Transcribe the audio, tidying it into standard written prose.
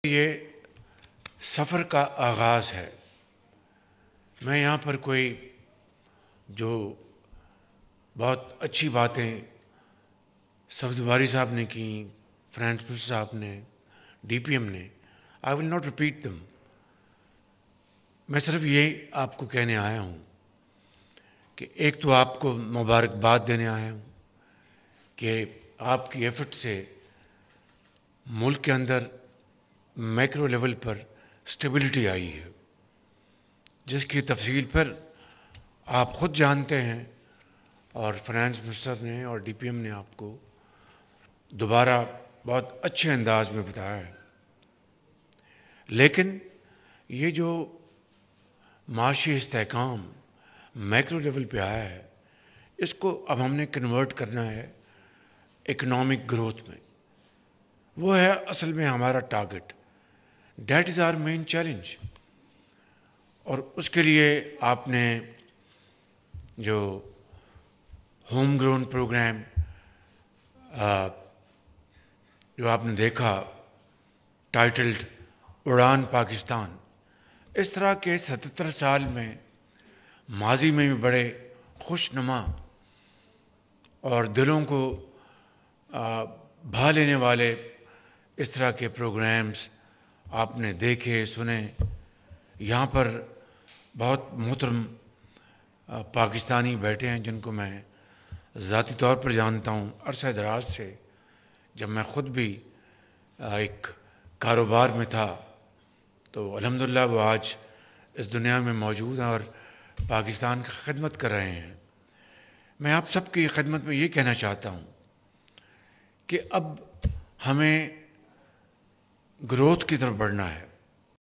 یہ سفر کا آغاز ہے۔ میں یہاں پر کوئی جو بہت اچھی باتیں سبز باری صاحب نے کی، فرانس منسٹر صاحب نے، ڈی پی ایم نے، آئی ول ناٹ ریپیٹ دم۔ میں صرف یہ آپ کو کہنے آیا ہوں کہ ایک تو آپ کو مبارکباد دینے آیا ہوں کہ آپ کی ایفرٹ سے ملک کے اندر میکرو لیول پر اسٹیبلٹی آئی ہے، جس کی تفصیل پر آپ خود جانتے ہیں، اور فائنانس منسٹر نے اور ڈی پی ایم نے آپ کو دوبارہ بہت اچھے انداز میں بتایا ہے۔ لیکن یہ جو معاشی استحکام میکرو لیول پہ آیا ہے، اس کو اب ہم نے کنورٹ کرنا ہے اکنامک گروتھ میں۔ وہ ہے اصل میں ہمارا target, that is our main challenge. اور اس کے لیے آپ نے جو ہوم گرون پروگرام جو آپ نے دیکھا ٹائٹلڈ اڑان پاکستان، اس طرح کے 77 سال میں ماضی میں بھی بڑے خوش نما اور دلوں کو بھا لینے والے اس طرح کے پروگرامز آپ نے دیکھے، سنے۔ یہاں پر بہت محترم پاکستانی بیٹھے ہیں جن کو میں ذاتی طور پر جانتا ہوں عرصہ دراز سے، جب میں خود بھی ایک کاروبار میں تھا، تو الحمدللہ وہ آج اس دنیا میں موجود ہیں اور پاکستان کی خدمت کر رہے ہیں۔ میں آپ سب کی خدمت میں یہ کہنا چاہتا ہوں کہ اب ہمیں گروتھ کی طرف بڑھنا ہے۔